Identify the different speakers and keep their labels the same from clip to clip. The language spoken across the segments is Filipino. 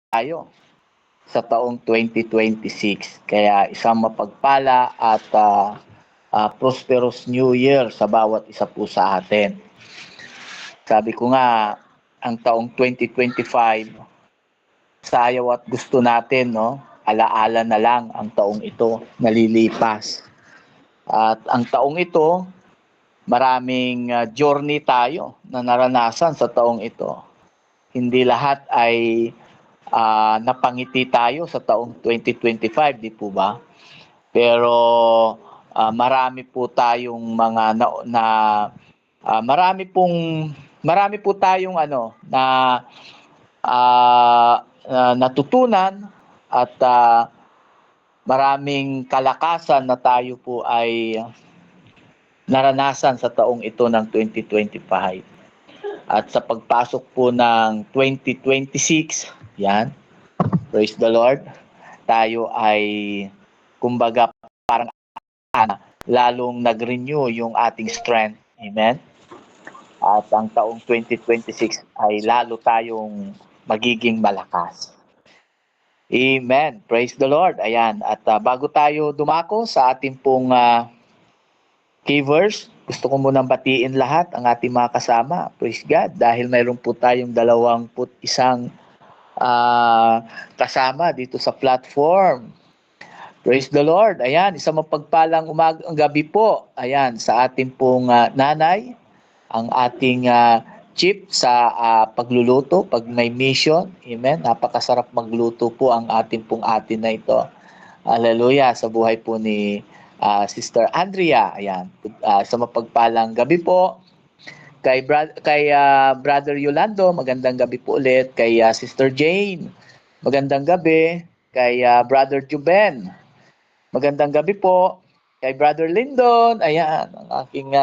Speaker 1: tayo sa taong 2026. Kaya isang mapagpala at prosperous New Year sa bawat isa po sa atin. Sabi ko nga, ang taong 2025, sayaw at gusto natin, no? Alaala na lang ang taong ito, nalilipas. At ang taong ito, maraming journey tayo na naranasan sa taong ito. Hindi lahat ay napangiti tayo sa taong 2025, di po ba? Pero marami po tayong mga marami po tayong natutunan at maraming kalakasan na tayo po ay naranasan sa taong ito ng 2025. At sa pagpasok po ng 2026, yan, praise the Lord, tayo ay kumbaga parang lalong nag-renew yung ating strength. Amen? At ang taong 2026 ay lalo tayong magiging malakas. Amen. Praise the Lord. Ayan. At bago tayo dumako sa ating pong key verse, gusto ko munang batiin lahat ang ating mga kasama. Praise God. Dahil mayroon po tayong 21 kasama dito sa platform. Praise the Lord. Ayan, isang mapagpalang gabi po. Ayan, sa ating pong nanay, ang ating chief sa pagluluto, pag may mission. Amen. Napakasarap magluto po ang ating pong atin na ito. Hallelujah. Sa buhay po ni Sister Andrea. Ayan. Sa mapagpalang gabi po. Kay Brother Yolando, magandang gabi po ulit. Kay Sister Jane, magandang gabi. Kay Brother Juben, magandang gabi po. Kay Brother Lyndon, ayan, ang aking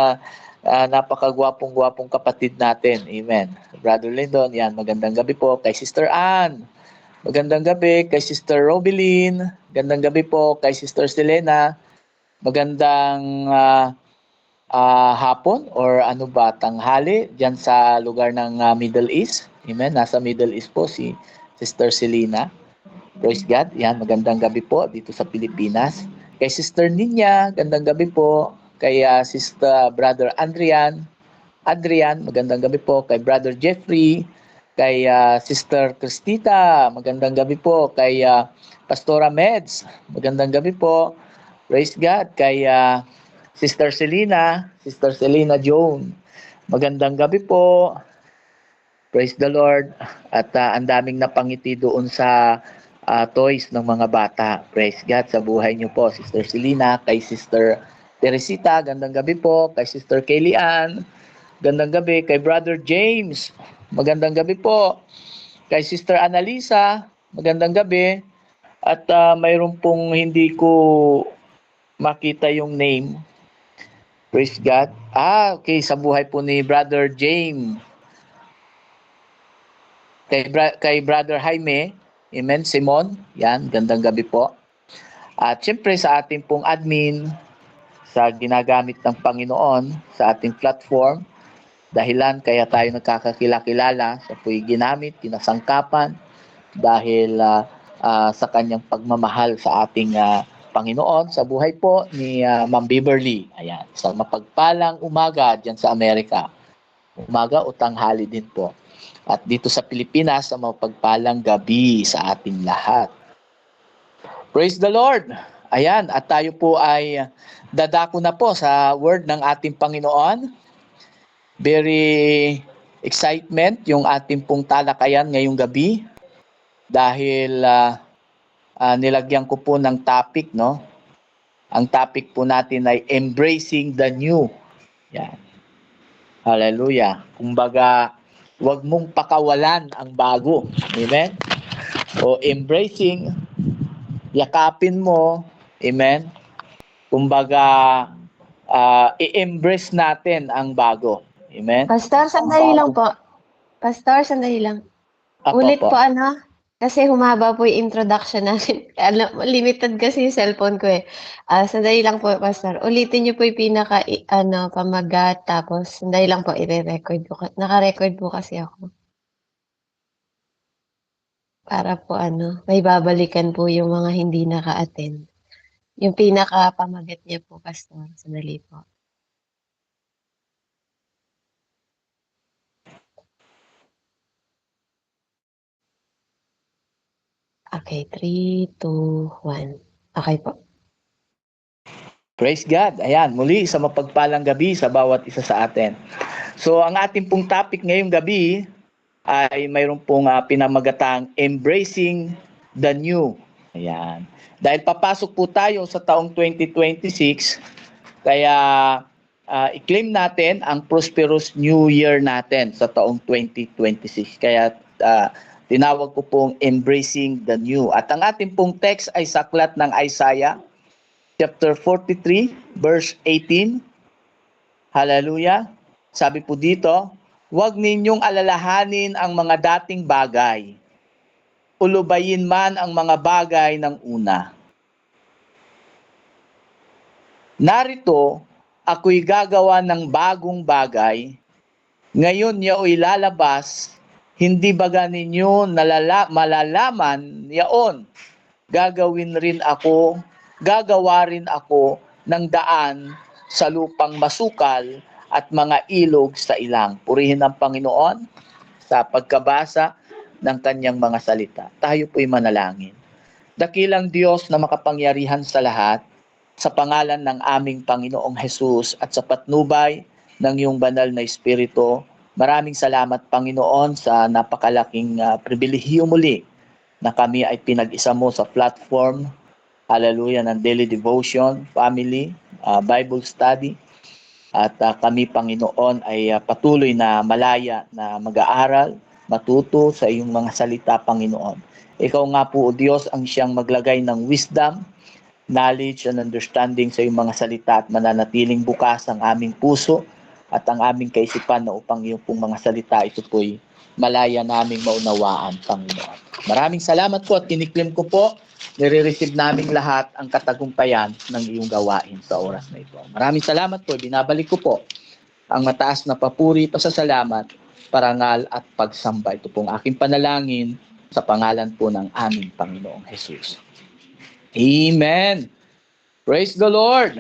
Speaker 1: napakagwapong-gwapong kapatid natin. Amen. Brother Lyndon, yan, magandang gabi po. Kay Sister Ann, magandang gabi. Kay Sister Robeline, magandang gabi po. Kay Sister Selena, magandang hapon or tanghali dyan sa lugar ng Middle East. Amen. Nasa Middle East po si Sister Selena. Praise God. Yan, magandang gabi po dito sa Pilipinas. Kay Sister Ninya, magandang gabi po. Kay Sister Brother Adrian, magandang gabi po. Kay Brother Jeffrey, kay Sister Cristita, magandang gabi po. Kay Pastora Meds, magandang gabi po. Praise God. Kay Sister Selena Joan, magandang gabi po. Praise the Lord. At ang daming napangiti doon sa toys ng mga bata. Praise God sa buhay niyo po, Sister Selena. Kay Sister Teresita, gandang gabi po. Kay Sister Kellyanne, gandang gabi. Kay Brother James, magandang gabi po. Kay Sister Annalisa, magandang gabi. At mayroon pong hindi ko makita yung name. Praise God. Okay, sa buhay po ni Brother James. Kay Brother Jaime, amen, Simon, yan, gandang gabi po. At syempre sa ating pong admin, sa ginagamit ng Panginoon sa ating platform, dahilan kaya tayo nagkakakilala, siya po'y ginamit, kinasangkapan, dahil sa kanyang pagmamahal sa ating Panginoon, sa buhay po ni Ma'am Beverly. Ayan, sa mapagpalang umaga dyan sa Amerika. Umaga o tanghali din po. At dito sa Pilipinas, sa mapagpalang gabi sa ating lahat. Praise the Lord! Ayan, at tayo po ay dadako na po sa word ng ating Panginoon. Very excitement yung ating pong talakayan ngayong gabi. Dahil nilagyan ko po ng topic, no? Ang topic po natin ay Embracing the New. Yan. Hallelujah. Kumbaga, huwag mong pakawalan ang bago. Amen? O embracing, yakapin mo. Amen? Kumbaga, i-embrace natin ang bago. Amen?
Speaker 2: Pastor, sandali lang po. Pastor, sandali lang. Ulit po kasi humaba po yung introduction natin. Limited kasi yung cellphone ko eh. Sandali lang po, Pastor. Ulitin niyo po yung pamagat, tapos sandali lang po, i-record po. Naka-record po kasi ako. Para po may babalikan po yung mga hindi naka-attend. Yung pinaka-pamagat niya po, Pastor. Sandali po. Okay, 3, 2, 1. Okay po.
Speaker 1: Praise God. Ayan, muli sa mapagpalang gabi sa bawat isa sa atin. So, ang ating pong topic ngayong gabi ay mayroon pong pinamagatang Embracing the New. Ayan. Dahil papasok po tayo sa taong 2026, kaya i-claim natin ang prosperous new year natin sa taong 2026. Kaya tinawag ko pong Embracing the New. At ang ating pong text ay sa aklat ng Isaiah chapter 43 verse 18. Hallelujah. Sabi po dito, huwag ninyong alalahanin ang mga dating bagay. Ulubayin man ang mga bagay ng una. Narito, ako'y gagawa ng bagong bagay. Ngayon yao'y lalabas, hindi baga ninyo malalaman yaon. Gagawa rin ako ng daan sa lupang masukal at mga ilog sa ilang. Purihin ang Panginoon sa pagkabasa ng kanyang mga salita. Tayo po'y manalangin. Dakilang Diyos na makapangyarihan sa lahat, sa pangalan ng aming Panginoong Hesus at sa patnubay ng iyong banal na Espiritu, maraming salamat Panginoon sa napakalaking pribilehiyo muli na kami ay pinag-isa mo sa platform, hallelujah, ng daily devotion, family, Bible study. At kami, Panginoon, ay patuloy na malaya na mag-aaral, matuto sa iyong mga salita, Panginoon. Ikaw nga po, O Diyos, ang siyang maglagay ng wisdom, knowledge and understanding sa iyong mga salita at mananatiling bukas ang aming puso at ang aming kaisipan na upang iyong pong mga salita ito po'y malaya naming maunawaan, Panginoon. Maraming salamat po at kiniklaim ko po, nire-receive naming lahat ang katagumpayan ng iyong gawain sa oras na ito. Maraming salamat po, binabalik ko po ang mataas na papuri, pasasalamat, parangal at pagsamba. Ito pong aking panalangin sa pangalan po ng aming Panginoong Jesus. Amen. Praise the Lord.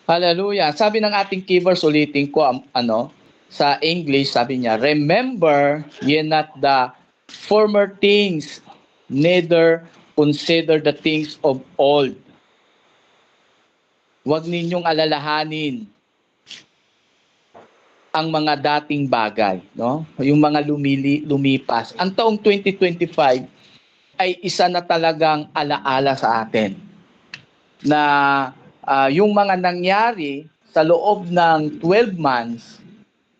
Speaker 1: Hallelujah. Sabi ng ating key verse, ulitin ko sa English, sabi niya, remember ye not the former things, neither consider the things of old. Huwag ninyong alalahanin ang mga dating bagay, no? Yung mga lumipas. Ang taong 2025 ay isa na talagang alaala sa atin na yung mga nangyari sa loob ng 12 months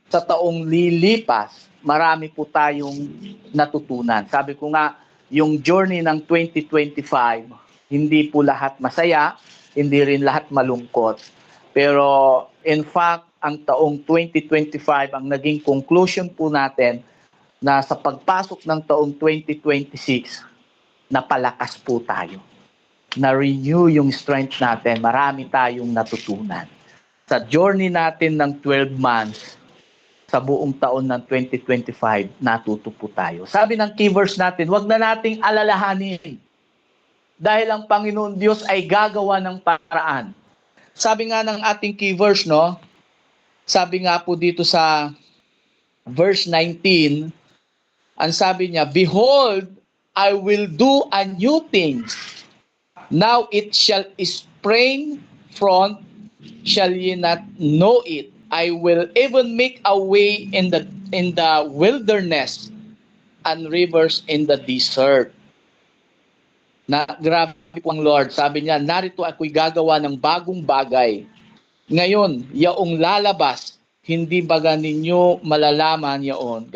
Speaker 1: sa taong lilipas, marami po tayong natutunan. Sabi ko nga, yung journey ng 2025, hindi po lahat masaya, hindi rin lahat malungkot. Pero in fact, ang taong 2025, ang naging conclusion po natin na sa pagpasok ng taong 2026, napalakas po tayo. Na-renew yung strength natin, marami tayong natutunan. Sa journey natin ng 12 months, sa buong taon ng 2025, natuto po tayo. Sabi ng key verse natin, wag na nating alalahanin. Dahil ang Panginoon Diyos ay gagawa ng paraan. Sabi nga ng ating key verse, no? Sabi nga po dito sa verse 19, ang sabi niya, behold, I will do a new thing. Now it shall spring forth, shall ye not know it? I will even make a way in the wilderness and rivers in the desert. Na grabe po ang Lord. Sabi niya, narito ako'y gagawa ng bagong bagay. Ngayon, yaong lalabas, hindi baga ninyo malalaman yaon.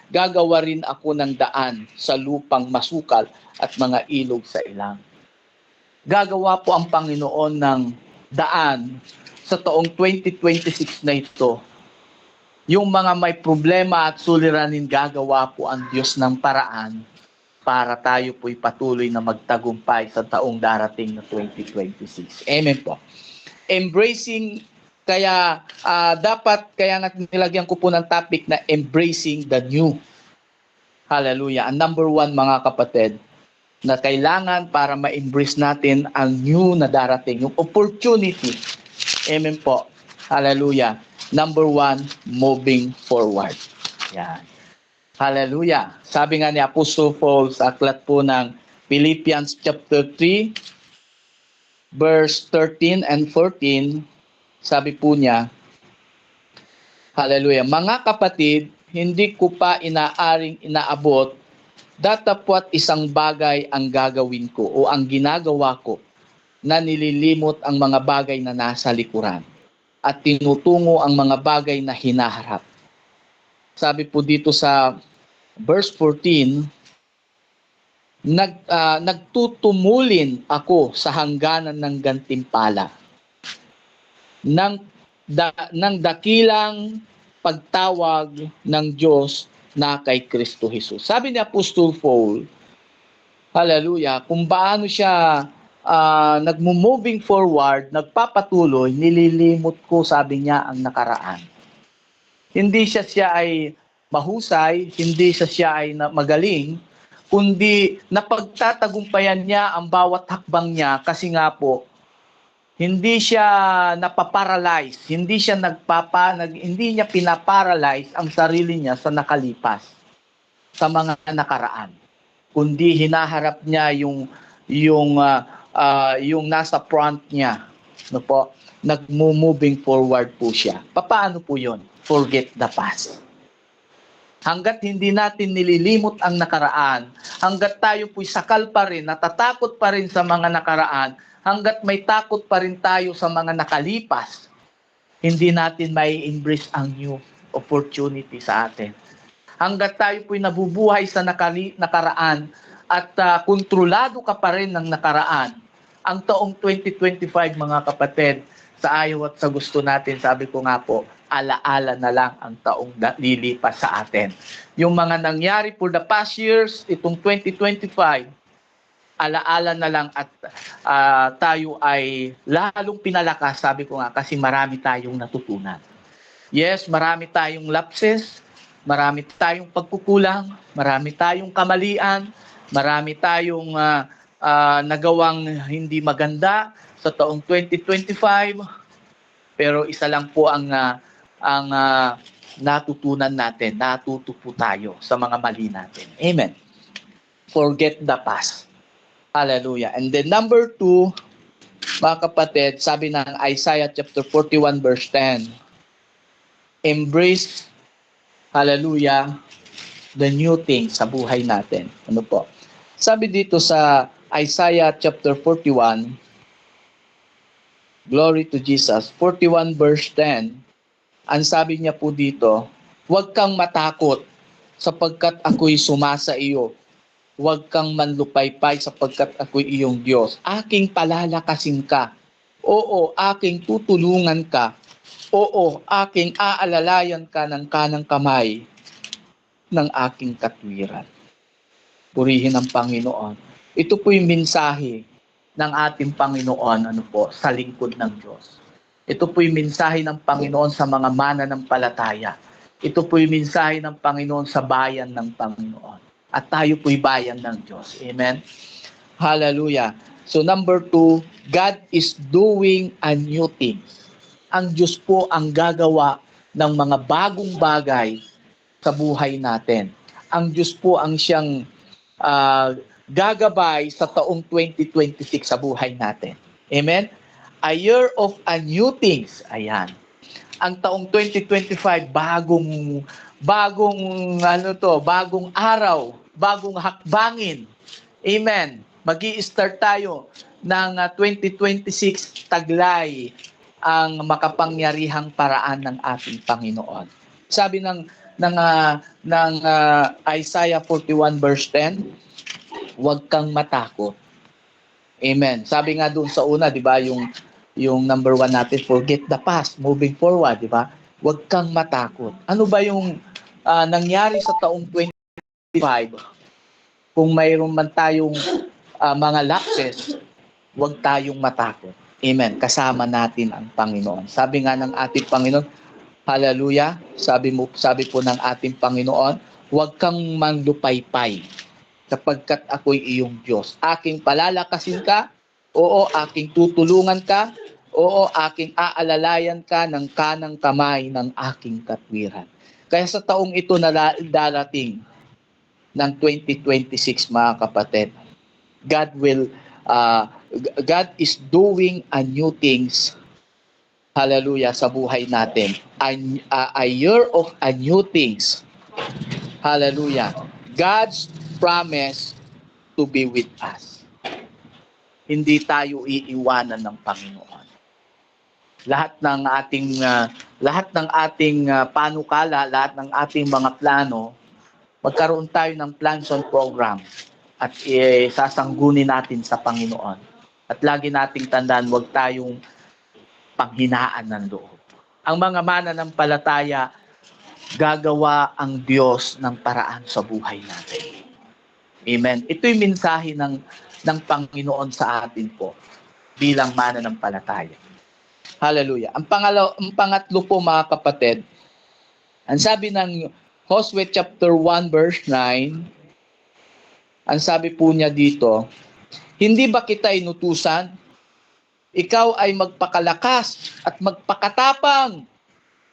Speaker 1: Gagawa rin ako ng daan sa lupang masukal at mga ilog sa ilang. Gagawa po ang Panginoon ng daan sa taong 2026 na ito. Yung mga may problema at suliranin, gagawa po ang Diyos ng paraan para tayo po'y patuloy na magtagumpay sa taong darating na 2026. Amen po. Embracing, kaya dapat, kaya nga nilagyan ko po ng topic na embracing the new. Hallelujah. Ang number one, mga kapatid, na kailangan para ma-embrace natin ang new na darating, yung opportunity. Amen po. Hallelujah. Number one, moving forward. Yan. Hallelujah. Sabi nga ni Apostle Paul sa aklat po ng Philippians chapter 3, verse 13 and 14, sabi po niya, hallelujah, mga kapatid, hindi ko pa inaaring inaabot, datapwat isang bagay ang gagawin ko o ang ginagawa ko na nililimot ang mga bagay na nasa likuran at tinutungo ang mga bagay na hinaharap. Sabi po dito sa verse 14, nagtutumulin ako sa hangganan ng gantimpala ng dakilang pagtawag ng Diyos na kay Kristo Jesus. Sabi ni Apostol Paul, hallelujah, kung paano siya nagmo-moving forward, nagpapatuloy, nililimot ko, sabi niya, ang nakaraan. Hindi siya ay mahusay, hindi siya ay magaling, kundi napagtatagumpayan niya ang bawat hakbang niya kasi nga po, hindi siya napaparalyze, hindi niya pinaparalyze ang sarili niya sa nakalipas, sa mga nakaraan. Kundi hinaharap niya yung nasa front niya, no po, nagmo-moving forward po siya. Paano po 'yon? Forget the past. Hanggat hindi natin nililimot ang nakaraan, hanggat tayo po'y sakal pa rin, natatakot pa rin sa mga nakaraan, hanggat may takot pa rin tayo sa mga nakalipas, hindi natin may embrace ang new opportunity sa atin. Hanggat tayo po'y nabubuhay sa nakaraan at kontrolado ka pa rin ng nakaraan, ang taong 2025, mga kapatid, sa ayaw at sa gusto natin, sabi ko nga po, alaala na lang ang taong lilipas sa atin. Yung mga nangyari for the past years, itong 2025, alaala na lang at tayo ay lalong pinalakas, sabi ko nga, kasi marami tayong natutunan. Yes, marami tayong lapses, marami tayong pagkukulang, marami tayong kamalian, marami tayong nagawang hindi maganda sa taong 2025, pero isa lang po ang natutunan natin, natuto po tayo sa mga mali natin. Amen. Forget the past. Hallelujah. And then number 2, mga kapatid, sabi ng Isaiah chapter 41 verse 10, embrace, hallelujah, the new things sa buhay natin. Ano po? Sabi dito sa Isaiah chapter 41, glory to Jesus, 41 verse 10, ang sabi niya po dito, huwag kang matakot sapagkat ako'y sumasa iyo. Huwag kang manlupaypay sapagkat ako'y iyong Diyos. Aking palalakasin ka. Oo, aking tutulungan ka. Oo, aking aalalayan ka ng kanang kamay ng aking katwiran. Purihin ang Panginoon. Ito po'y mensahe ng ating Panginoon sa lingkod ng Diyos. Ito po'y mensahe ng Panginoon sa mga mananampalataya. Ito po'y mensahe ng Panginoon sa bayan ng Panginoon. At tayo po'y bayan ng Diyos. Amen? Hallelujah. So number 2, God is doing a new thing. Ang Diyos po ang gagawa ng mga bagong bagay sa buhay natin. Ang Diyos po ang siyang gagabay sa taong 2026 sa buhay natin. Amen? A year of a new things. Ayan. Ang taong 2025, bagong araw, bagong hakbangin. Amen. Magi-start tayo ng 2026 taglay ang makapangyarihang paraan ng ating Panginoon. Sabi ng Isaiah 41 verse 10, huwag kang matakot. Amen. Sabi nga doon sa una, 'di ba, yung number 1 natin, forget the past, moving forward, 'di ba? Huwag kang matakot. Ano ba yung nangyari sa taong 2025? Kung mayroon man tayong mga lapses, huwag tayong matakot. Amen. Kasama natin ang Panginoon. Sabi nga ng ating Panginoon, hallelujah, sabi po ng ating Panginoon, huwag kang manlupaypay, sapagkat ako'y iyong Diyos. Aking palalakasin ka, oo, aking tutulungan ka, oo, aking aalalayan ka ng kanang kamay ng aking katwiran. Kaya sa taong ito na darating ng 2026, mga kapatid, God is doing a new things, hallelujah, sa buhay natin. A year of a new things. Hallelujah. God's promise to be with us. Hindi tayo iiwanan ng Panginoon. Lahat ng ating panukala, lahat ng ating mga plano, magkaroon tayo ng plans and program at sasanggunin natin sa Panginoon. At lagi nating tandaan, huwag tayong panghinaan ng loob. Ang mga mananampalataya, gagawa ang Diyos ng paraan sa buhay natin. Amen. Ito'y mensahe ng Panginoon sa atin po bilang mananampalataya. Hallelujah. Ang pangatlo po, mga kapatid, ang sabi ng Joshua chapter 1 verse 9, ang sabi po niya dito, hindi ba kita inutusan? Ikaw ay magpakalakas at magpakatapang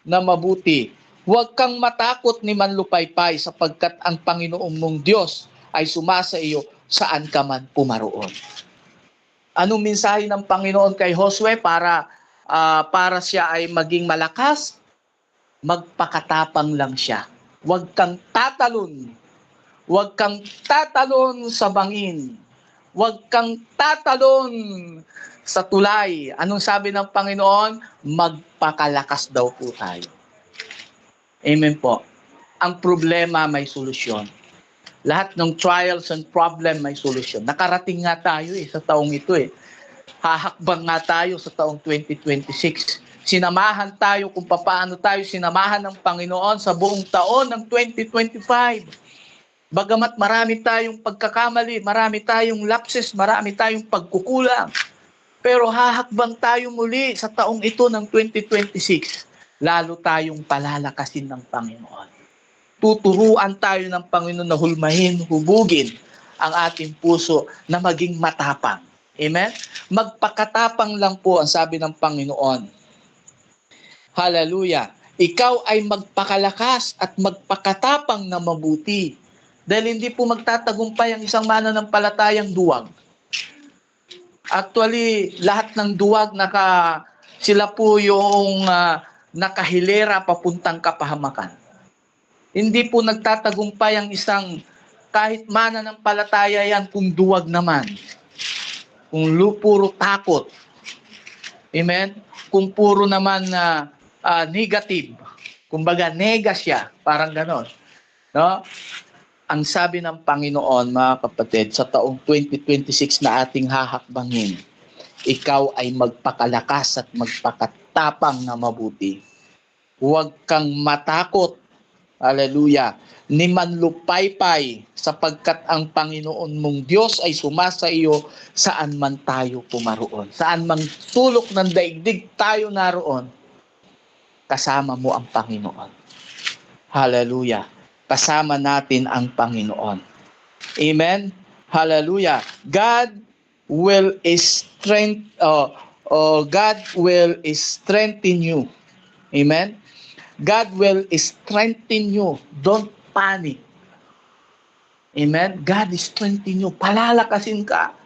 Speaker 1: na mabuti. Huwag kang matakot ni manlupaypay, sapagkat ang Panginoong mong Diyos ay sumasa iyo saan ka man pumaroon. Anong mensahe ng Panginoon kay Josue para siya ay maging malakas? Magpakatapang lang siya. Huwag kang tatalon. Huwag kang tatalon sa bangin. Huwag kang tatalon sa tulay. Anong sabi ng Panginoon? Magpakalakas daw po tayo. Amen po. Ang problema may solusyon. Lahat ng trials and problem may solusyon. Nakarating nga tayo sa taong ito Hahakbang nga tayo sa taong 2026. Sinamahan tayo kung paano tayo sinamahan ng Panginoon sa buong taon ng 2025. Bagamat marami tayong pagkakamali, marami tayong lapses, marami tayong pagkukulang, pero hahakbang tayo muli sa taong ito ng 2026. Lalo tayong palalakasin ng Panginoon. Tuturuan tayo ng Panginoon na hulmahin, hubugin ang ating puso na maging matapang. Amen? Magpakatapang lang po ang sabi ng Panginoon. Hallelujah. Ikaw ay magpakalakas at magpakatapang na mabuti. Dahil hindi po magtatagumpay ang isang mananampalatayang duwag. Actually, lahat ng duwag sila po yung nakahilera papuntang kapahamakan. Hindi po nagtatagumpay ang isang kahit mananampalataya yan kung duwag naman. Kung puro takot. Amen? Kung puro naman negative. Kumbaga, nega siya. Parang ganon. No? Ang sabi ng Panginoon, mga kapatid, sa taong 2026 na ating hahakbangin, ikaw ay magpakalakas at magpakatapang na mabuti. Huwag kang matakot. Hallelujah. Ni manlupaypay, sapagkat ang Panginoon mong Diyos ay sumasa iyo saan man tayo pumaroon. Saan mang sulok ng daigdig tayo naroon, kasama mo ang Panginoon. Hallelujah. Kasama natin ang Panginoon. Amen. Hallelujah. God will strengthen you. Amen. God will strengthen you. Don't panic. Amen? God is strengthening you. Palalakasin ka.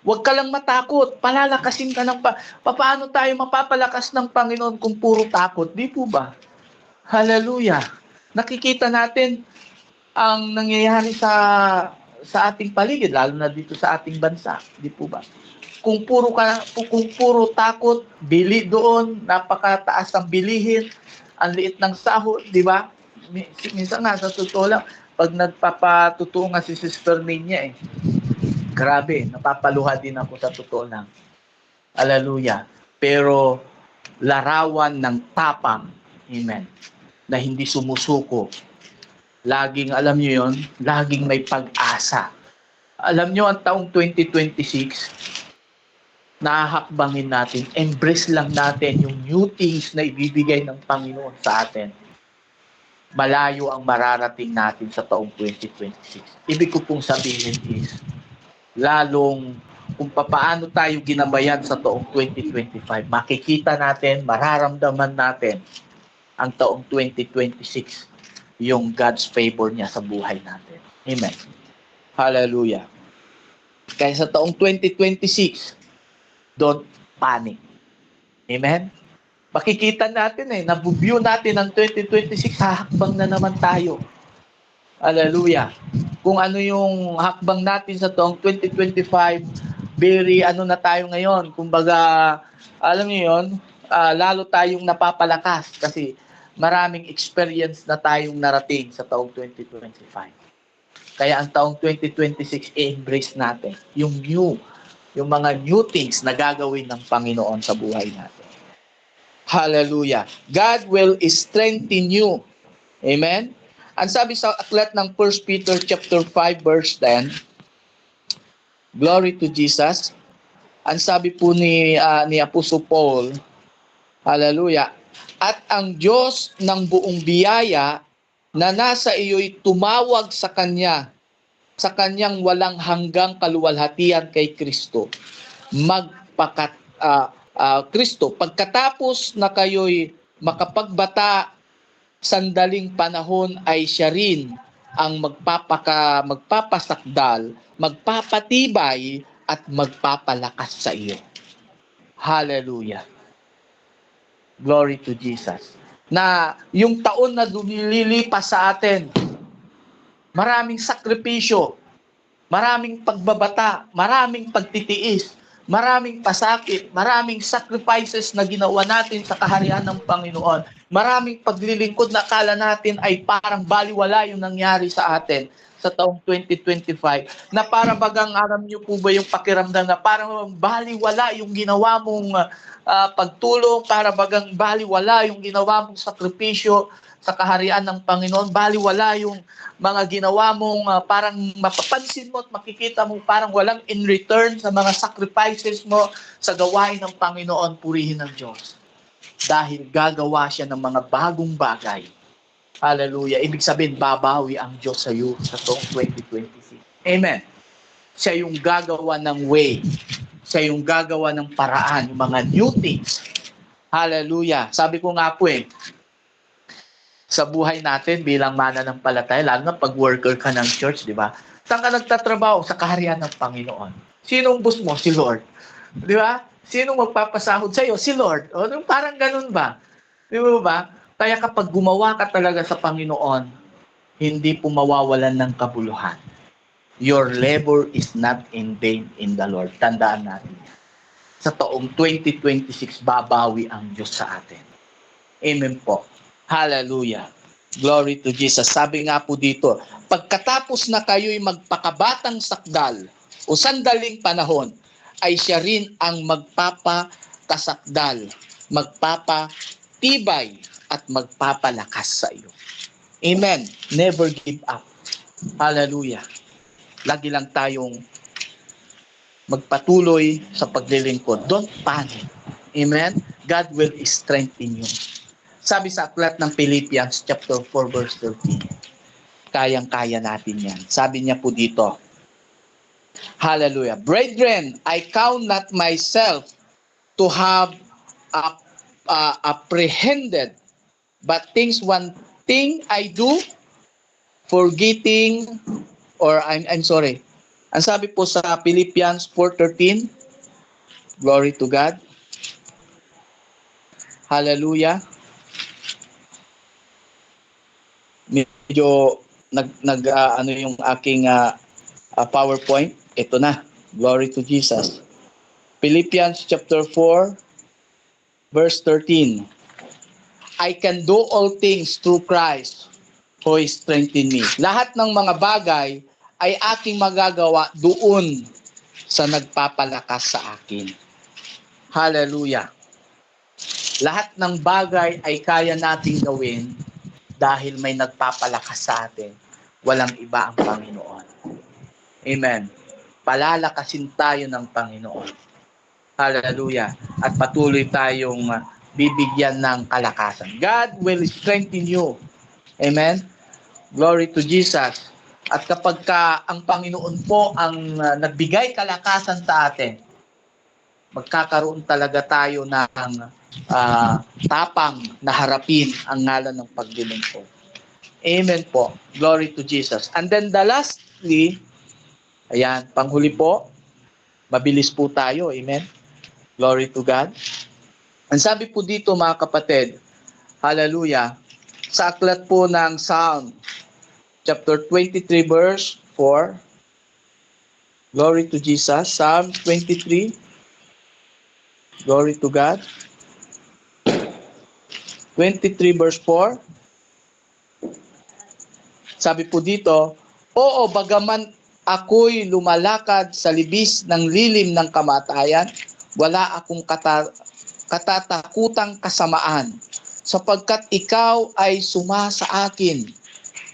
Speaker 1: Huwag ka lang matakot. Palalakasin ka paano tayo mapapalakas ng Panginoon kung puro takot? Di po ba? Hallelujah. Nakikita natin ang nangyayari sa ating paligid, lalo na dito sa ating bansa. Di po ba? Kung puro takot, bili doon, napakataas ang bilihin, ang liit ng sahod, di ba? Minsan nga, sa totoo lang, pag nagpapatutuo nga si Sister Ninya grabe, napapaluha din ako sa totoo lang. Hallelujah. Pero, larawan ng tapang, amen, na hindi sumusuko. Laging, alam nyo yun, laging may pag-asa. Alam nyo, ang taong 2026, nahahakbangin natin, embrace lang natin yung new things na ibibigay ng Panginoon sa atin. malayo ang mararating natin sa taong 2026. Ibig ko pong sabihin is, lalong kung paano tayo ginabayan sa taong 2025, makikita natin, mararamdaman natin ang taong 2026, yung God's favor niya sa buhay natin. Amen. Hallelujah. Kaya sa taong 2026, don't panic. Amen? Makikita natin nabu-view natin ang 2026, hahakbang na naman tayo. Hallelujah. Kung ano yung hakbang natin sa taong 2025, very na tayo ngayon. Kumbaga, alam niyo yun, lalo tayong napapalakas kasi maraming experience na tayong narating sa taong 2025. Kaya ang taong 2026, i-embrace natin yung mga new things na gagawin ng Panginoon sa buhay natin. Hallelujah. God will strengthen you. Amen? Ang sabi sa aklat ng 1 Peter chapter 5 verse 10, glory to Jesus. Ang sabi po ni Apostle Paul, hallelujah, at ang Diyos ng buong biyaya na nasa iyo'y tumawag sa Kanya, sa Kanyang walang hanggang kaluwalhatian kay Kristo, Kristo, pagkatapos na kayo'y makapagbata sandaling panahon, ay siya rin ang magpapasakdal, magpapatibay, at magpapalakas sa iyo. Hallelujah. Glory to Jesus. Na yung taon na lumilipas sa atin, maraming sakripisyo, maraming pagbabata, maraming pagtitiis, maraming pasakit, maraming sacrifices na ginawa natin sa kaharian ng Panginoon. Maraming paglilingkod na akala natin ay parang baliwala yung nangyari sa atin sa taong 2025. Na para bagang, alam niyo po ba yung pakiramdam na parang baliwala yung ginawa mong pagtulong, para bagang baliwala yung ginawa mong sakripisyo sa kaharian ng Panginoon, baliwala yung mga ginawa mong parang mapapansin mo at makikita mo parang walang in return sa mga sacrifices mo sa gawain ng Panginoon. Purihin ng Diyos. Dahil gagawa siya ng mga bagong bagay. Hallelujah. Ibig sabihin, babawi ang Diyos sa iyo sa taong 2026. Amen. Siya yung gagawa ng way. Siya yung gagawa ng paraan, yung mga new things. Hallelujah. Sabi ko nga po sa buhay natin bilang mananampalataya, lalo na pag worker ka ng church, di ba? Saan ka nagtatrabaho? Sa kaharian ng Panginoon. Sinong boss mo? Si Lord. Di ba? Sinong magpapasahod sa iyo? Si Lord. O, parang ganun ba? Di ba? Kaya kapag gumawa ka talaga sa Panginoon, hindi po mawawalan ng kabuluhan. Your labor is not in vain in the Lord. Tandaan natin. Sa taong 2026, babawi ang Diyos sa atin. Amen po. Hallelujah. Glory to Jesus. Sabi nga po dito, pagkatapos na kayo'y magpakabatang sakdal o sandaling panahon, ay siya rin ang magpapakasakdal, magpapatibay, at magpapalakas sa iyo. Amen. Never give up. Hallelujah. Lagi lang tayong magpatuloy sa paglilingkod. Don't panic. Amen. God will strengthen you. Sabi sa aklat ng Philippians chapter 4 verse 13, kayang-kaya natin yan. Sabi niya po dito, hallelujah, brethren, I count not myself to have apprehended, but one thing I do, forgetting, I'm sorry. Ang sabi po sa Philippians 4:13, glory to God. Hallelujah. Medyo yung aking PowerPoint. Ito na. Glory to Jesus. Philippians chapter 4 verse 13. I can do all things through Christ who strengthens me. Lahat ng mga bagay ay aking magagawa doon sa nagpapalakas sa akin. Hallelujah. Lahat ng bagay ay kaya nating gawin dahil may nagpapalakas sa atin. Walang iba ang Panginoon. Amen. Palalakasin tayo ng Panginoon. Hallelujah. At patuloy tayong bibigyan ng kalakasan. God will strengthen you. Amen? Glory to Jesus. At kapag ang Panginoon po ang nagbigay kalakasan sa atin, magkakaroon talaga tayo ng tapang na harapin ang ngalan ng paglilingkod. Amen po. Glory to Jesus. And then the lastly, ayan, panghuli po, mabilis po tayo. Amen. Glory to God. Ang sabi po dito mga kapatid, hallelujah, sa aklat po ng Psalm, chapter 23 verse 4, glory to Jesus, Psalm 23, glory to God, 23 verse 4, sabi po dito, oo, bagaman ako'y lumalakad sa libis ng lilim ng kamatayan, wala akong katatakutang kasamaan, sapagkat ikaw ay suma sa akin.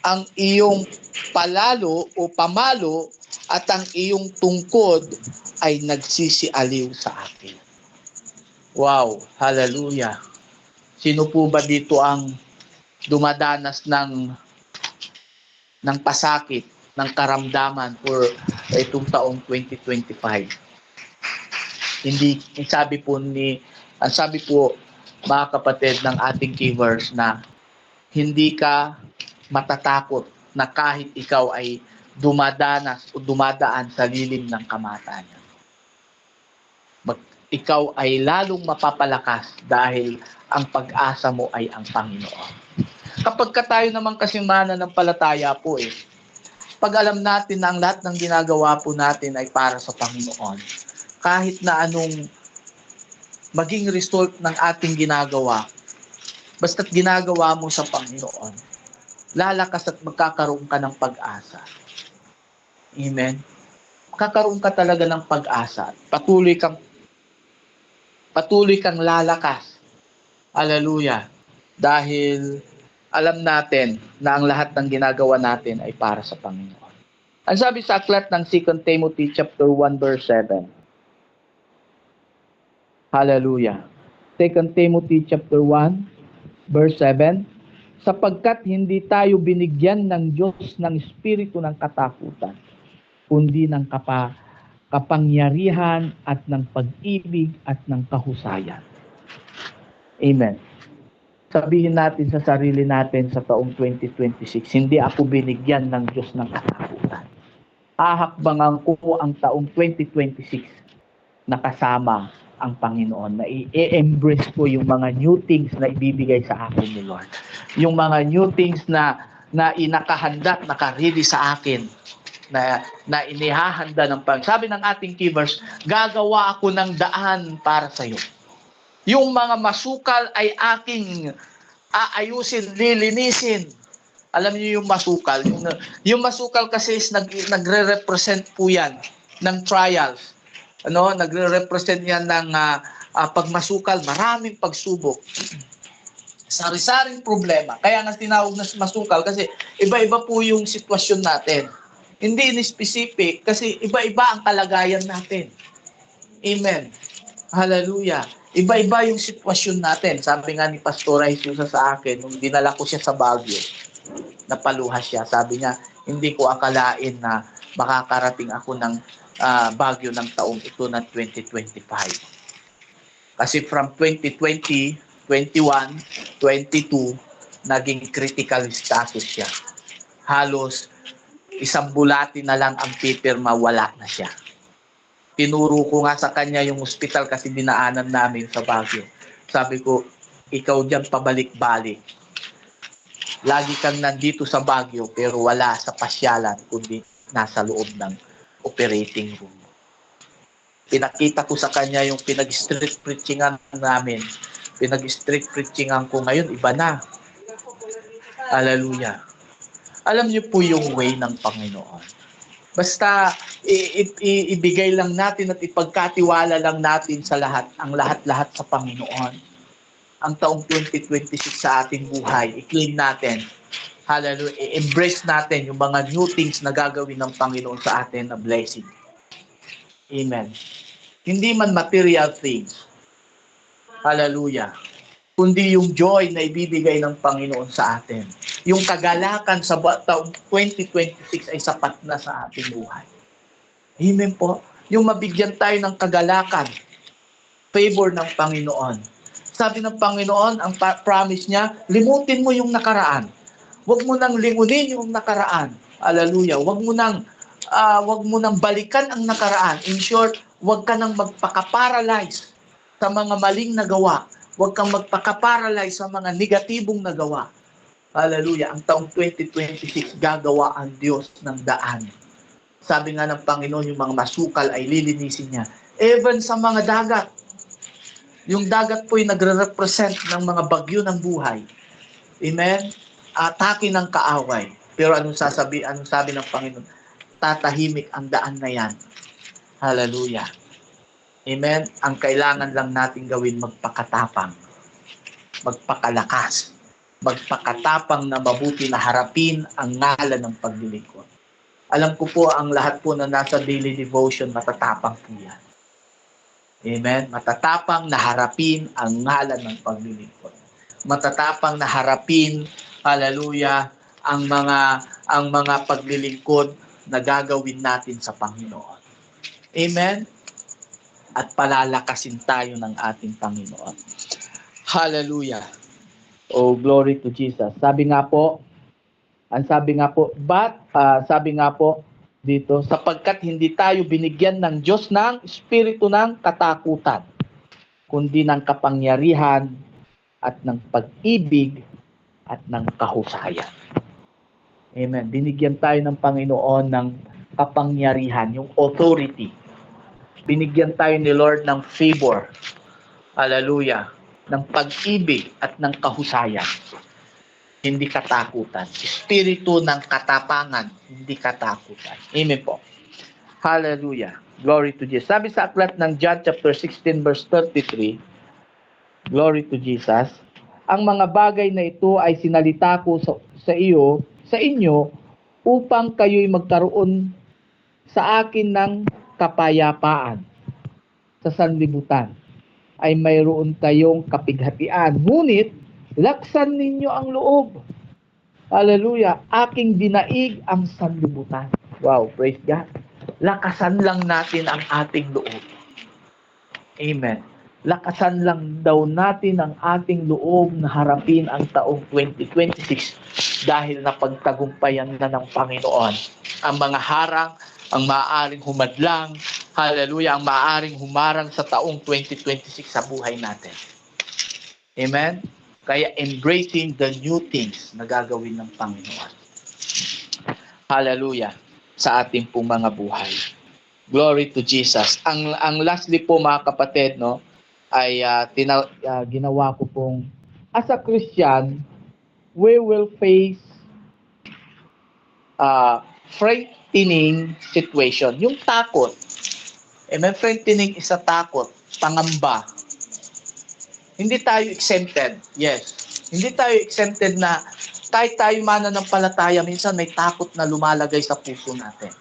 Speaker 1: Ang iyong palalo o pamalo at ang iyong tungkod ay nagsisialiw sa akin. Wow, hallelujah. Sino po ba dito ang dumadanas ng pasakit, ng karamdaman for itong taong 2025? Hindi, ang sabi po mga kapatid ng ating key verse na hindi ka matatakot na kahit ikaw ay dumadanas o dumadaan sa lilim ng kamatayan. Ikaw ay lalong mapapalakas dahil ang pag-asa mo ay ang Panginoon. Kapag tayo naman kasi mananampalataya po pag alam natin na ang lahat ng ginagawa po natin ay para sa Panginoon, kahit na anong maging result ng ating ginagawa, basta't ginagawa mo sa Panginoon, lalakas at magkakaroon ka ng pag-asa. Amen? Kakaroon ka talaga ng pag-asa. Patuloy kang lalakas. Hallelujah. Dahil alam natin na ang lahat ng ginagawa natin ay para sa Panginoon. Ang sabi sa aklat ng 2 Timothy chapter 1 verse 7. Hallelujah. 2 Timothy chapter 1 verse 7. Sapagkat hindi tayo binigyan ng Diyos ng espiritu ng katakutan, kundi ng kapangyarihan at ng pag-ibig at ng kahusayan. Amen. Sabihin natin sa sarili natin sa taong 2026, hindi ako binigyan ng Diyos ng katakutan. Ahakbangan ko ang taong 2026 na kasama ang Panginoon, na i-embrace ko yung mga new things na ibibigay sa akin ni Lord. Yung mga new things na inakahanda, nakaredy sa akin, na inihahanda ng Panginoon. Sabi ng ating key verse, gagawa ako ng daan para sa iyo. Yung mga masukal ay aking aayusin, lilinisin. Alam niyo yung masukal. Yung masukal kasi is nagre-represent po yan ng trials. Nagre-represent yan ng pagmasukal, maraming pagsubok. Sari-saring problema. Kaya nga tinawag na masukal kasi iba-iba po yung sitwasyon natin. Hindi in specific kasi iba-iba ang kalagayan natin. Amen. Hallelujah. Iba-iba yung sitwasyon natin. Sabi nga ni Pastora Jesus sa akin, nung dinala ko siya sa Baguio, napaluha siya. Sabi niya, hindi ko akalain na makakarating ako ng Baguio ng taong ito na 2025. Kasi from 2020, 21, 22, naging critical status siya. Halos isang bulati na lang ang pipirma, wala na siya. Tinuro ko nga sa kanya yung hospital kasi dinaanan namin sa Baguio. Sabi ko, ikaw dyan pabalik-balik. Lagi kang nandito sa Baguio pero wala sa pasyalan kundi nasa loob ng operating room. Pinakita ko sa kanya yung pinag-street preachingan namin. Pinag-street preachingan ko ngayon, iba na. Hallelujah. Alam niyo po yung way ng Panginoon. Basta ibigay lang natin at ipagkatiwala lang natin sa lahat, ang lahat-lahat sa Panginoon. Ang taong 2026 sa ating buhay, i-claim natin. Hallelujah. I-embrace natin yung mga new things na gagawin ng Panginoon sa atin na blessing. Amen. Hindi man material things. Hallelujah. kundi yung joy na ibibigay ng Panginoon sa atin. Yung kagalakan sa taong 2026 ay sapat na sa ating buhay. Amen po. Yung mabigyan tayo ng kagalakan, favor ng Panginoon. Sabi ng Panginoon, ang promise niya, limutin mo yung nakaraan. Huwag mo nang lingunin yung nakaraan. Hallelujah. Huwag mo nang balikan ang nakaraan. In short, huwag ka nang magpaka-paralyze sa mga maling nagawa. Huwag kang magpaka-paralyze sa mga negatibong nagawa. Hallelujah. Ang taong 2026, gagawa ang Diyos ng daan. Sabi nga ng Panginoon, yung mga masukal ay lilinisin niya. Even sa mga dagat. Yung dagat po ay nagre-represent ng mga bagyo ng buhay. Amen? Atake ng kaaway. Pero anong sabi ng Panginoon? Tatahimik ang daan na yan. Hallelujah. Amen? Ang kailangan lang natin gawin, magpakatapang. Magpakalakas. Magpakatapang na mabuti na harapin ang ngalan ng paglilingkod. Alam ko po, ang lahat po na nasa daily devotion, matatapang po yan. Amen? Matatapang na harapin ang ngalan ng paglilingkod. Matatapang na harapin, hallelujah, ang mga paglilingkod na gagawin natin sa Panginoon. Amen? At palalakasin tayo ng ating Panginoon. Hallelujah. Oh, glory to Jesus. Sabi nga po dito, sapagkat hindi tayo binigyan ng Diyos ng espiritu ng katakutan, kundi ng kapangyarihan at ng pag-ibig at ng kahusayan. Amen. Binigyan tayo ng Panginoon ng kapangyarihan, yung authority. Binigyan tayo ni Lord ng favor. Hallelujah. Ng pag-ibig at ng kahusayan. Hindi katakutan. Espiritu ng katapangan, hindi katakutan. Amen po. Hallelujah. Glory to Jesus. Sabi sa aklat ng John chapter 16 verse 33, glory to Jesus, ang mga bagay na ito ay sinalita ko sa inyo, upang kayo'y magkaroon sa akin ng kapayapaan. Sa sanlibutan ay mayroon kayong kapighatian. Ngunit, laksan ninyo ang loob. Hallelujah. Aking dinaig ang sanlibutan. Wow, praise God. Lakasan lang natin ang ating loob. Amen. Lakasan lang daw natin ang ating loob na harapin ang taong 2026 dahil napagtagumpayan na ng Panginoon ang mga harang, ang maaaring humadlang, hallelujah, ang maaaring humarang sa taong 2026 sa buhay natin. Amen? Kaya embracing the new things na gagawin ng Panginoon. Hallelujah. Sa ating pong mga buhay. Glory to Jesus. Ang lastly po mga kapatid, no, ay ginawa ko pong as a Christian, we will face frightening situation. Yung takot. Amen? Frightening is a takot. Pangamba. Hindi tayo exempted. Yes. Hindi tayo exempted na tayo mananampalataya, minsan may takot na lumalagay sa puso natin.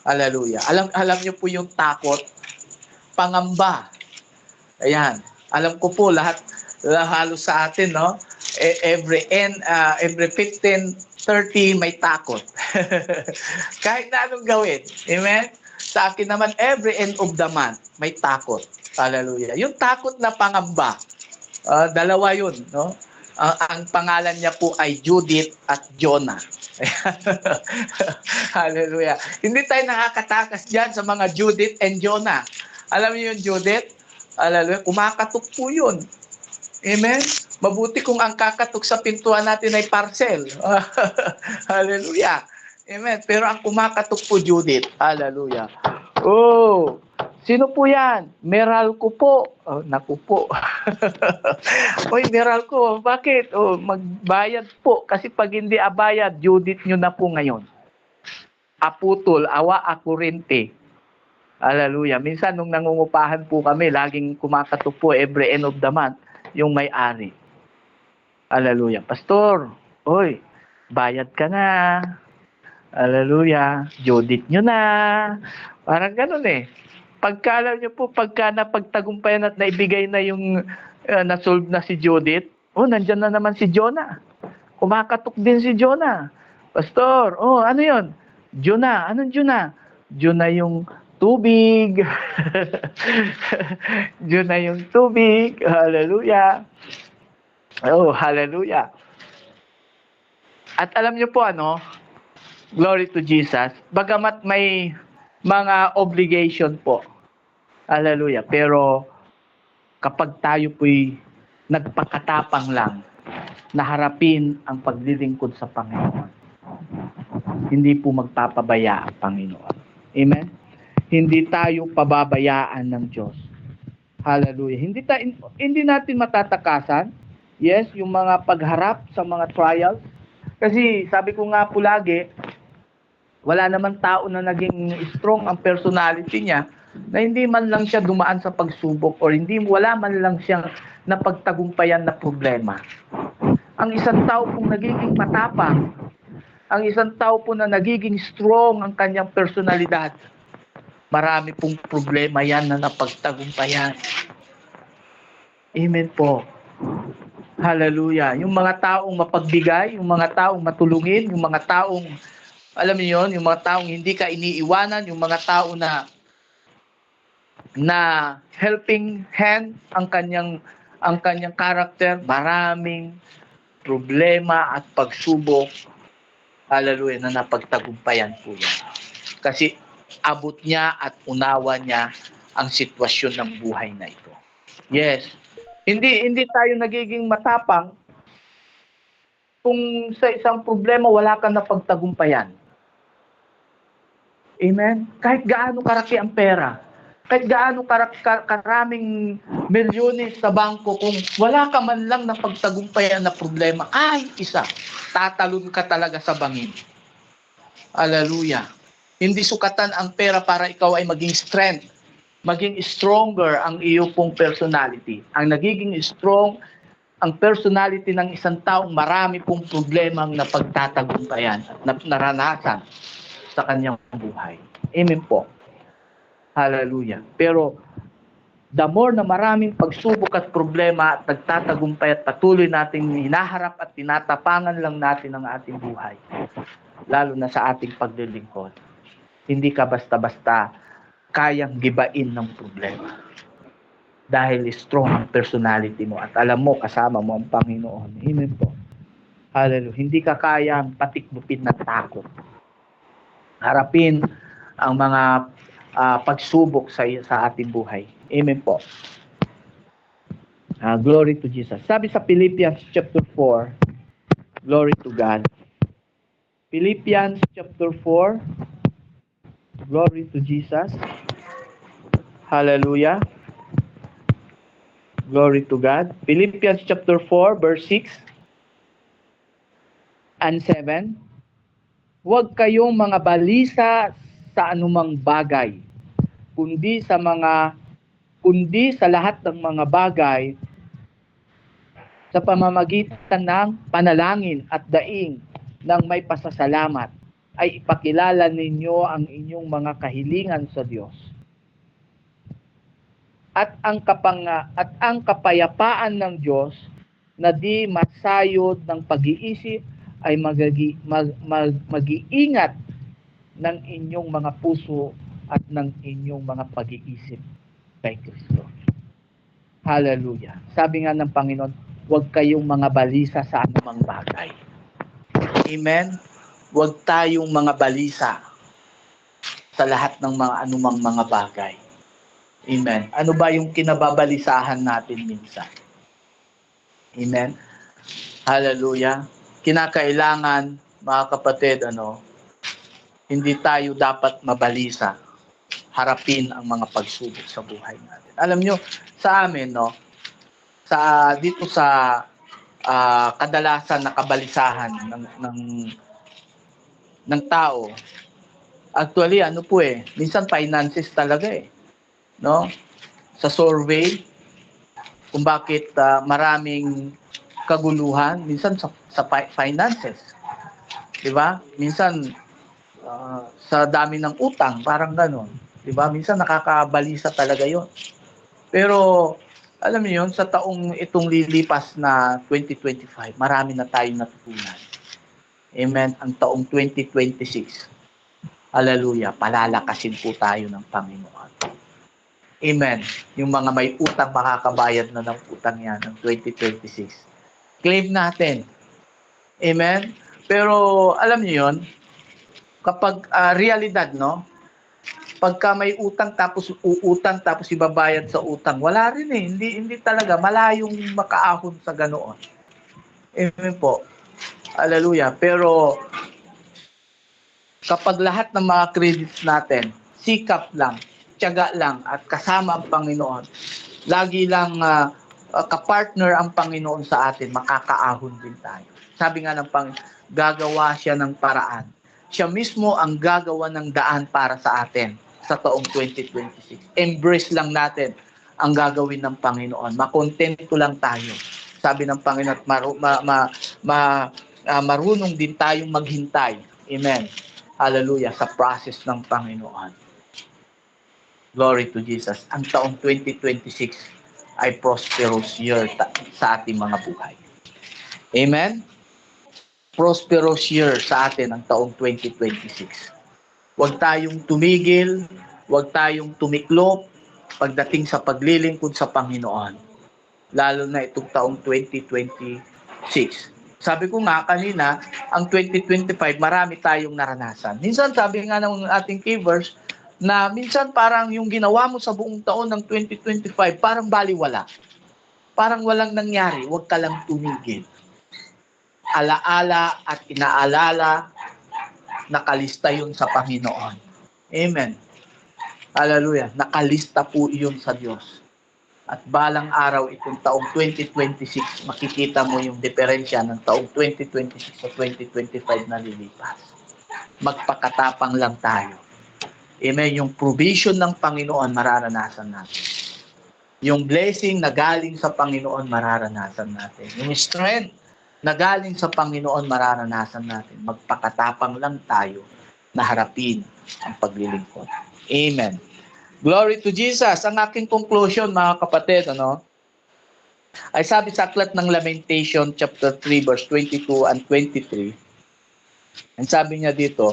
Speaker 1: Hallelujah. Alam niyo po yung takot, pangamba. Ayan. Alam ko po lahat halos sa atin, no? Every 15, 30 may takot. Kahit na anong gawin. Amen? Sa akin naman, every end of the month, may takot. Hallelujah. Yung takot na pangamba, dalawa yun, no? Ang pangalan niya po ay Judith at Jonah. Hallelujah. Hindi tayo nakakatakas dyan sa mga Judith and Jonah. Alam niyo yung Judith? Hallelujah. Kumakatok po yun. Amen? Mabuti kung ang kakatok sa pintuan natin ay parcel. Hallelujah. Amen. Pero ang kumakatok po Judith. Hallelujah. Oh, sino po yan? Meral ko po. Oh, naku po. Oy, meral ko. Bakit? Oh, magbayad po. Kasi pag hindi abayad, Judith nyo na po ngayon. Aputol, awa, akurente. Hallelujah. Minsan, nung nangungupahan po kami, laging kumakatok po every end of the month yung may-ari. Hallelujah. Pastor, oy, bayad ka na. Hallelujah. Judith nyo na. Parang ganun eh. Pagka alam nyo po, pagka napagtagumpayan at naibigay na yung Na-solve na si Judith. Oh, nandyan na naman si Jonah. Kumakatok din si Jonah. Pastor, oh, ano yon? Jonah, anong Jonah? Jonah yung tubig. Jonah yung tubig. Hallelujah. Oh, hallelujah. At alam niyo po ano, glory to Jesus, bagamat may mga obligation po. Hallelujah. Pero kapag tayo po'y nagpakatapang lang na harapin ang paglilingkod sa Panginoon, hindi po magpapabaya ang Panginoon. Amen? Hindi tayo pababayaan ng Diyos. Hallelujah. Hindi natin matatakasan, yes, yung mga pagharap sa mga trials. Kasi sabi ko nga po lagi, wala naman tao na naging strong ang personality niya na hindi man lang siya dumaan sa pagsubok or wala man lang siyang napagtagumpayan na problema. Ang isang tao kung nagiging matapang, ang isang tao po na nagiging strong ang kanyang personalidad, marami pong problema yan na napagtagumpayan. Amen po. Hallelujah. Yung mga taong mapagbigay, yung mga taong matulungin, yung mga taong, alam niyo yun, yung mga taong hindi ka iniiwanan, yung mga tao na helping hand ang kanyang karakter, maraming problema at pagsubok, hallelujah, na napagtagumpayan po yan. Kasi abot niya at unawa niya ang sitwasyon ng buhay na ito. Yes. Hindi tayo nagiging matapang kung sa isang problema wala kang napagtagumpayan. Amen? Kahit gaano karaki ang pera, kahit gaano karaming milyones sa bangko, kung wala ka man lang napagtagumpayan na problema, tatalon ka talaga sa bangin. Hallelujah. Hindi sukatan ang pera para ikaw ay maging strength, maging stronger ang iyo pong personality. Ang nagiging strong ang personality ng isang taong marami pong problemang napagtatagumpayan at naranasan sa kanyang buhay. Amen po. Hallelujah. Pero the more na maraming pagsubok at problema at nagtatagumpay at patuloy nating hinaharap at tinatapangan lang natin ang ating buhay, lalo na sa ating paglilingkod, hindi ka basta-basta kayang gibain ng problema. Dahil strong ang personality mo at alam mo, kasama mo ang Panginoon. Amen po. Hallelujah. Hindi ka kayang patikbupin ng takot. Harapin ang mga pagsubok sa ating buhay. Amen po. Glory to Jesus. Sabi sa Philippians chapter 4, glory to God. Philippians chapter 4, glory to Jesus. Hallelujah. Glory to God. Philippians chapter 4, verse 6 and 7. Huwag kayong mga balisa sa anumang bagay, kundi sa lahat ng mga bagay sa pamamagitan ng panalangin at daing ng may pasasalamat ay ipakilala ninyo ang inyong mga kahilingan sa Diyos. At ang kapayapaan ng Diyos na di masayod ng pag-iisip ay mag-iingat ng inyong mga puso at ng inyong mga pag-iisip kay Kristo. Hallelujah. Sabi nga ng Panginoon, huwag kayong mga balisa sa anumang bagay. Amen? Huwag tayong mga balisa sa lahat ng mga anumang mga bagay. Amen. Ano ba yung kinababalisahan natin minsan? Amen. Hallelujah. Kinakailangan, mga kapatid, hindi tayo dapat mabalisa. Harapin ang mga pagsubok sa buhay natin. Alam nyo, sa amin, dito sa kadalasan na kabalisahan ng tao, actually, minsan finances talaga no? Sa survey, kung bakit maraming kaguluhan, minsan sa finances. Diba? Minsan, sa dami ng utang, parang gano'n. Diba? Minsan nakakabalisa talaga yon. Pero, Alam niyo yun, sa taong itong lilipas na 2025, marami na tayong natutunan. Amen. Ang taong 2026, hallelujah, palalakasin po tayo ng Panginoon. Amen. Yung mga may utang, makakabayad na ng utang yan ng 2026. Claim natin. Amen. Pero alam niyo yun, kapag realidad, no? Pagka may utang tapos uutang tapos ibabayad sa utang, wala rin eh. Hindi talaga malayong makaahon sa ganoon. Amen po. Hallelujah. Pero kapag lahat ng mga credits natin, sikap lang, tiyaga lang at kasama ang Panginoon, lagi lang kapartner ang Panginoon sa atin, makakaahon din tayo. Sabi nga ng gagawa siya ng paraan. Siya mismo ang gagawa ng daan para sa atin sa taong 2026. Embrace lang natin ang gagawin ng Panginoon. Makontento lang tayo. Sabi ng Panginoon, marunong din tayong maghintay. Amen. Hallelujah. Sa process ng Panginoon. Glory to Jesus. Ang taong 2026 ay prosperous year sa ating mga buhay. Amen? Prosperous year sa atin ang taong 2026. Huwag tayong tumigil, huwag tayong tumiklop pagdating sa paglilingkod sa Panginoon. Lalo na itong taong 2026. Sabi ko nga kanina, ang 2025, marami tayong naranasan. Minsan sabi nga ng ating keyverse, na minsan parang yung ginawa mo sa buong taon ng 2025, parang baliwala. Parang walang nangyari, huwag ka lang tumigil. Alaala at inaalala, nakalista yun sa Panginoon. Amen. Hallelujah. Nakalista po yun sa Diyos. At balang araw itong taong 2026, makikita mo yung diferensya ng taong 2026 sa 2025 na lilipas. Magpakatapang lang tayo. Amen. Yung provision ng Panginoon, mararanasan natin. Yung blessing na galing sa Panginoon, mararanasan natin. Yung strength na galing sa Panginoon, mararanasan natin. Magpakatapang lang tayo na harapin ang paglilingkod. Amen. Glory to Jesus. Ang aking conclusion, mga kapatid, ay sabi sa aklat ng Lamentation chapter 3 verse 22 and 23. Ang sabi niya dito,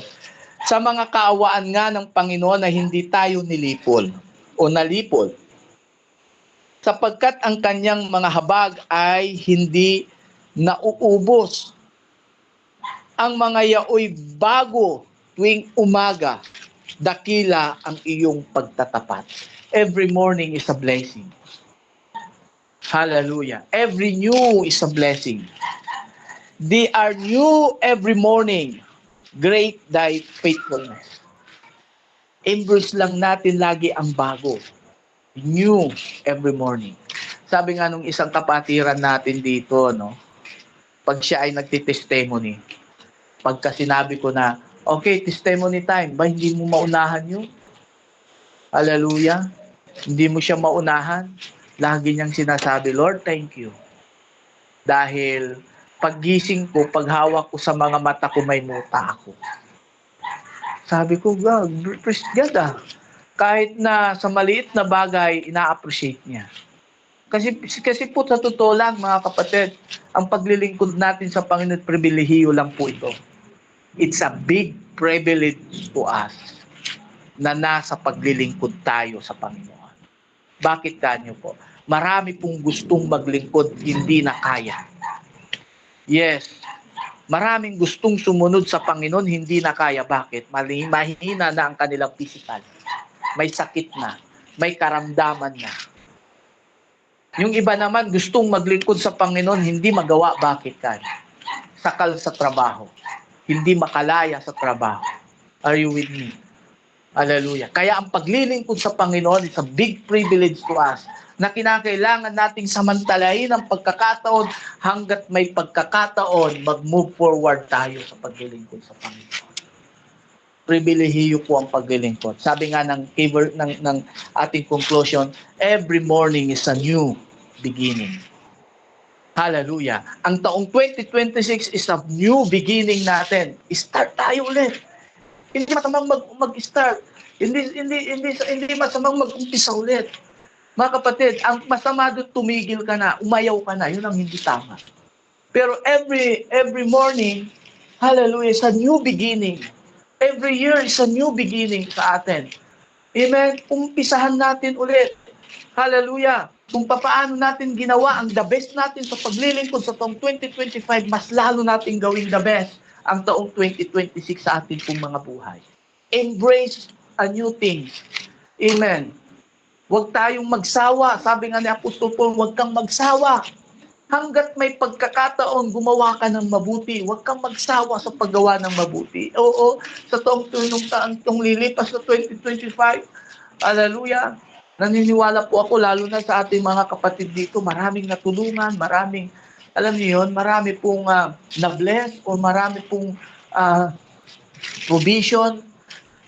Speaker 1: sa mga kaawaan nga ng Panginoon na hindi tayo nilipol o nalipol, sapagkat ang kanyang mga habag ay hindi nauubos. Ang mga yaoy bago tuwing umaga, dakila ang iyong pagtatapat. Every morning is a blessing. Hallelujah. Every new is a blessing. They are new every morning. Great thy faithfulness. Embrace lang natin lagi ang bago. New every morning. Sabi nga nung isang kapatiran natin dito, pag siya ay nagtitestimony, pagka sinabi ko na, okay, testimony time, ba hindi mo maunahan yun? Hallelujah. Hindi mo siya maunahan. Lagi niyang sinasabi, Lord, thank you. Dahil paggising ko, paghawak ko sa mga mata ko, may muta ako. Sabi ko, God, praise God Kahit na sa maliit na bagay, ina-appreciate niya. Kasi po sa totoo lang, mga kapatid, ang paglilingkod natin sa Panginoon, pribilehiyo lang po ito. It's a big privilege to us na nasa paglilingkod tayo sa Panginoon. Bakit kanyo po? Marami pong gustong maglingkod, hindi na kaya. Yes, maraming gustong sumunod sa Panginoon, hindi na kaya. Bakit? Mahina na ang kanilang physical. May sakit na. May karamdaman na. Yung iba naman gustong maglingkod sa Panginoon, hindi magawa. Bakit kaya? Sakal sa trabaho. Hindi makalaya sa trabaho. Are you with me? Hallelujah. Kaya ang paglilingkod sa Panginoon is a big privilege to us na kinakailangan nating samantalahin ang pagkakataon hanggat may pagkakataon, mag-move forward tayo sa paglilingkod sa Panginoon. Pribilehiyo po ang paglilingkod. Sabi nga ng ating conclusion, every morning is a new beginning. Hallelujah. Ang taong 2026 is a new beginning natin. Start tayo ulit. Hindi masamang mag-start. Hindi masamang mag-umpisa ulit. Mga kapatid, ang masama doon, tumigil ka na, umayaw ka na, yun ang hindi tama. Pero every morning, hallelujah, is a new beginning. Every year is a new beginning sa atin. Amen? Umpisahan natin ulit. Hallelujah. Kung paano natin ginawa ang the best natin sa paglilingkod sa taong 2025, mas lalo natin gawin the best ang taong 2026 sa ating pong mga buhay. Embrace a new thing. Amen. Huwag tayong magsawa. Sabi nga ni Apostol Paul, huwag kang magsawa. Hanggat may pagkakataon, gumawa ka ng mabuti. Huwag kang magsawa sa paggawa ng mabuti. Oo, sa taong lilipas na 2025, hallelujah, naniniwala po ako, lalo na sa ating mga kapatid dito, maraming natulungan, maraming, alam niyo yun, marami pong na-bless o marami pong provision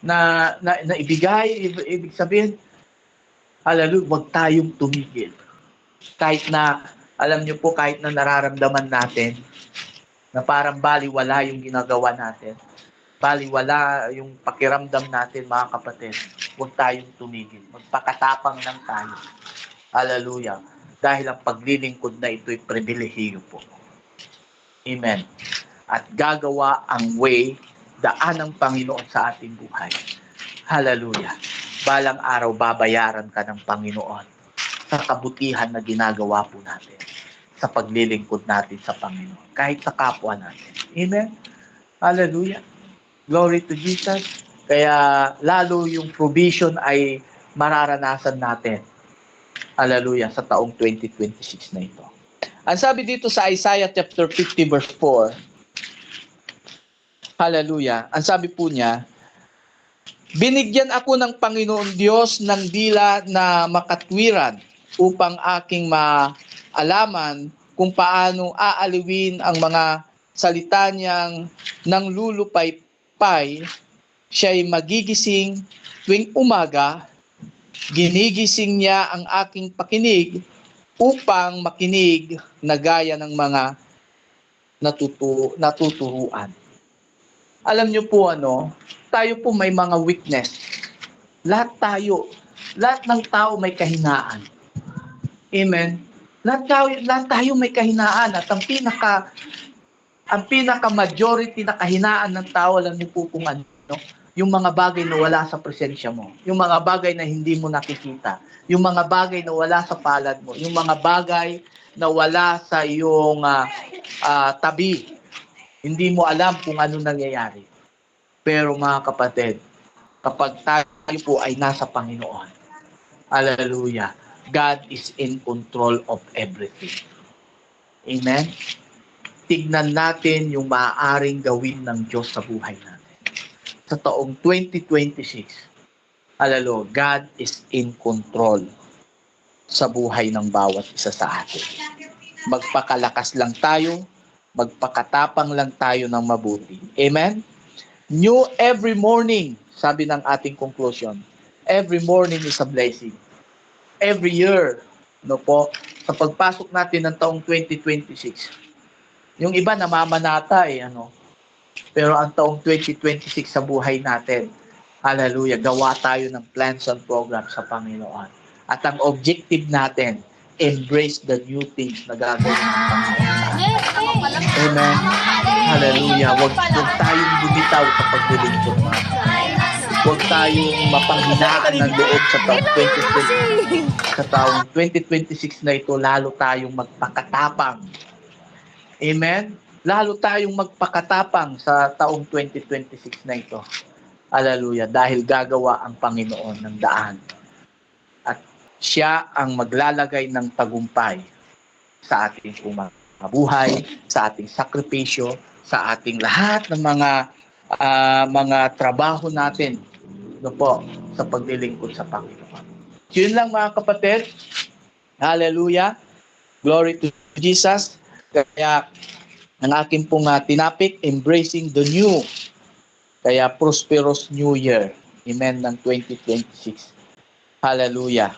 Speaker 1: na ibigay. Ibig sabihin, hallelujah, huwag tayong tumigil. Kahit na, alam niyo po, kahit na nararamdaman natin na parang baliwala yung ginagawa natin, baliwala yung pakiramdam natin, mga kapatid, huwag tayong tumigil. Magpakatapang lang tayo. Hallelujah. Dahil ang paglilingkod na ito'y pribilehiyo po. Amen. At gagawa ang way, daan ng Panginoon sa ating buhay. Hallelujah. Balang araw, babayaran ka ng Panginoon sa kabutihan na ginagawa po natin sa paglilingkod natin sa Panginoon, kahit sa kapwa natin. Amen? Hallelujah. Glory to Jesus. Kaya lalo yung provision ay mararanasan natin. Hallelujah, sa taong 2026 na ito. Ang sabi dito sa Isaiah chapter 50 verse 4, hallelujah, ang sabi po niya, binigyan ako ng Panginoon Diyos ng dila na makatwiran upang aking maalaman kung paano aaliwin ang mga salita niyang nang lulupay-pay. Siya'y magigising tuwing umaga, ginigising niya ang aking pakinig upang makinig na gaya ng mga natuturuan. Alam niyo po tayo po may mga weakness. Lahat ng tao may kahinaan. Amen. Lahat tayo may kahinaan at ang pinaka majority na kahinaan ng tao, alam niyo po kung ano, yung mga bagay na wala sa presensya mo, yung mga bagay na hindi mo nakikita, yung mga bagay na wala sa palad mo, yung mga bagay na wala sa iyong tabi. Hindi mo alam kung ano nangyayari. Pero mga kapatid, kapag tayo po ay nasa Panginoon, hallelujah, God is in control of everything. Amen? Tignan natin yung maaaring gawin ng Diyos sa buhay natin. Sa taong 2026, hallelujah, God is in control sa buhay ng bawat isa sa atin. Magpakalakas lang tayo, magpakatapang lang tayo ng mabuti. Amen? New every morning, sabi ng ating conclusion, every morning is a blessing. Every year, sa pagpasok natin ng taong 2026, yung iba namamanata pero ang taong 2026 sa buhay natin, hallelujah, gawa tayo ng plans and programs sa Panginoon. At ang objective natin, embrace the new things na gagawin ng Panginoon. Amen. Hallelujah. Huwag tayong bumitaw sa paglilingkod. Huwag tayong mapanghinaan ng loob sa taong 2026. Sa taong 2026 na ito, lalo tayong magpakatapang. Amen? Lalo tayong magpakatapang sa taong 2026 na ito. Hallelujah. Dahil gagawa ang Panginoon ng daan. At siya ang maglalagay ng tagumpay sa ating buhay, sa ating sakripisyo, sa ating lahat ng mga trabaho natin sa paglilingkod sa Panginoon. Yun lang mga kapatid. Hallelujah. Glory to Jesus. Kaya ang aking pong tinapik, embracing the new. Kaya prosperous new year. Amen ng 2026. Hallelujah.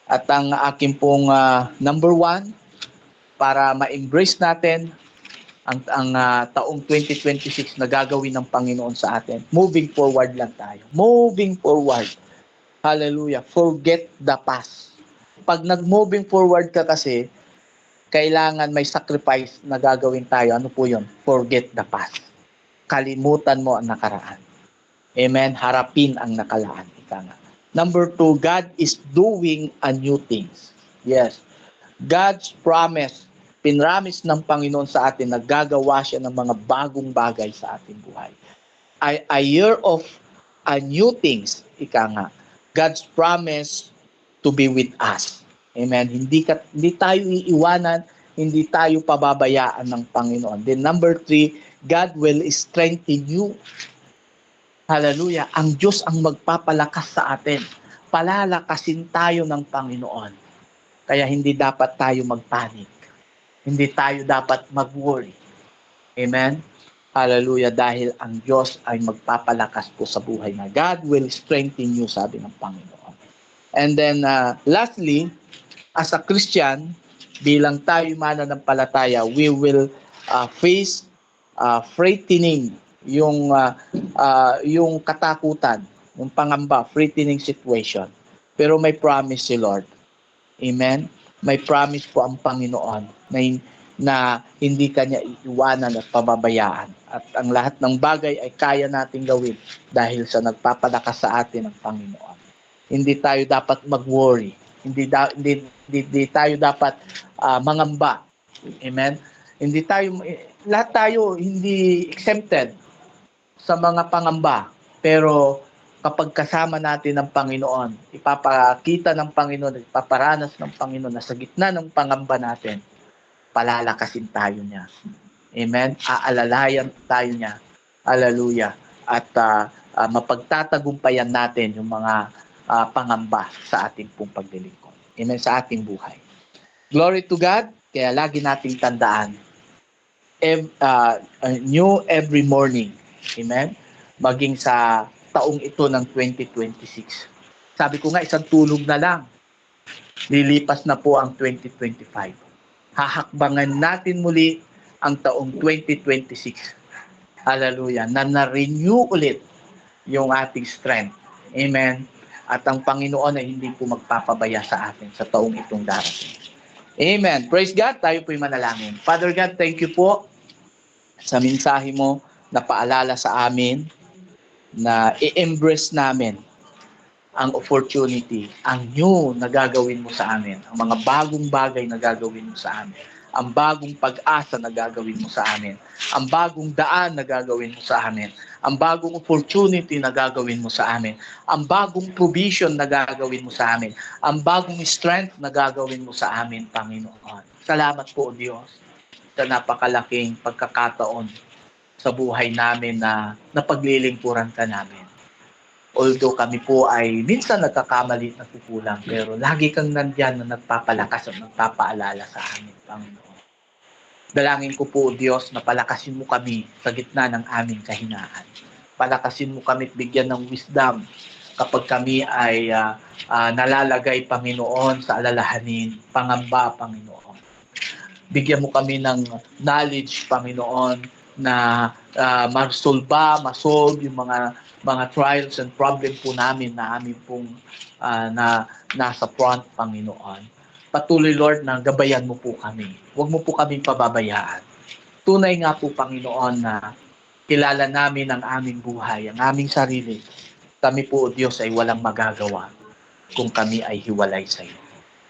Speaker 1: At ang aking pong number 1, para ma-embrace natin ang taong 2026 na gagawin ng Panginoon sa atin. Moving forward lang tayo. Moving forward. Hallelujah. Forget the past. pag nag-moving forward ka kasi, kailangan may sacrifice na gagawin tayo. Ano po yun? Forget the past. Kalimutan mo ang nakaraan. Amen? Harapin ang nakalaan. Ika nga. Number 2, God is doing a new things. Yes. God's promise, pinramis ng Panginoon sa atin na gagawa siya ng mga bagong bagay sa ating buhay. A year of a new things, ika nga. God's promise to be with us. Amen. Hindi tayo iiwanan, hindi tayo pababayaan ng Panginoon. Then number 3, God will strengthen you. Hallelujah. Ang Diyos ang magpapalakas sa atin. Palalakasin tayo ng Panginoon. Kaya hindi dapat tayo magpanik. Hindi tayo dapat mag-worry. Amen? Hallelujah. Dahil ang Diyos ay magpapalakas po sa buhay na. God will strengthen you, sabi ng Panginoon. And then, lastly, as a Christian, bilang tayo mananampalataya, we will face frightening yung katakutan, yung pangamba, frightening situation. Pero may promise si Lord. Amen? May promise po ang Panginoon na hindi kanya iiwanan at pababayaan. At ang lahat ng bagay ay kaya nating gawin dahil sa nagpapalakas sa atin ang Panginoon. Hindi tayo dapat mag-worry. Hindi tayo dapat mangamba. Amen? Lahat tayo hindi exempted sa mga pangamba. Pero kapag kasama natin ang Panginoon, ipapakita ng Panginoon, ipaparanas ng Panginoon na sa gitna ng pangamba natin, palalakasin tayo niya. Amen? Aalalayan tayo niya. Hallelujah. At mapagtatagumpayan natin yung mga pangamba sa ating pong paglilingkod. Amen? Sa ating buhay. Glory to God. Kaya lagi nating tandaan, new every morning. Amen? Maging sa taong ito ng 2026. Sabi ko nga, isang tulog na lang. Lilipas na po ang 2025. Hahakbangan natin muli ang taong 2026. Hallelujah. Na-renew ulit yung ating strength. Amen. At ang Panginoon ay hindi po magpapabaya sa atin sa taong itong darating. Amen. Praise God. Tayo po'y manalangin. Father God, thank you po sa mensahe mo na paalala sa amin na i-embrace namin ang opportunity, ang new na gagawin mo sa amin, ang mga bagong bagay na gagawin mo sa amin, ang bagong pag-asa na gagawin mo sa amin, ang bagong daan na gagawin mo sa amin, ang bagong opportunity na gagawin mo sa amin, ang bagong provision na gagawin mo sa amin, ang bagong strength na gagawin mo sa amin, Panginoon. Salamat po, Diyos, sa napakalaking pagkakataon sa buhay namin na napaglilingkuran ka namin. Although kami po ay minsan nagkakamali at nagkukulang, pero lagi kang nandyan na nagpapalakas at nagpapaalala sa amin, Panginoon. Dalangin ko po, Diyos, na palakasin mo kami sa gitna ng aming kahinaan. Palakasin mo kami at bigyan ng wisdom kapag kami ay nalalagay, Panginoon, sa alalahanin, pangamba, Panginoon. Bigyan mo kami ng knowledge, Panginoon, na masolve yung mga trials and problem po namin na amin pong nasa front, Panginoon. Patuloy, Lord, na gabayan mo po kami. Huwag mo po kami pababayaan. Tunay nga po, Panginoon, na kilala namin ang aming buhay, ang aming sarili. Kami po, Diyos, ay walang magagawa kung kami ay hiwalay sa iyo.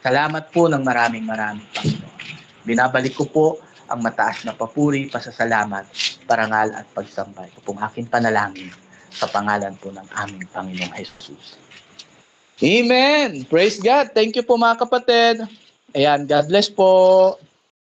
Speaker 1: Salamat po ng maraming Panginoon. Binabalik ko po ang mataas na papuri, pasasalamat, parangal at pagsambay. Ito pong aking panalangin sa pangalan po ng aming Panginoong Jesus. Amen! Praise God! Thank you po mga kapatid. Ayan, God bless po.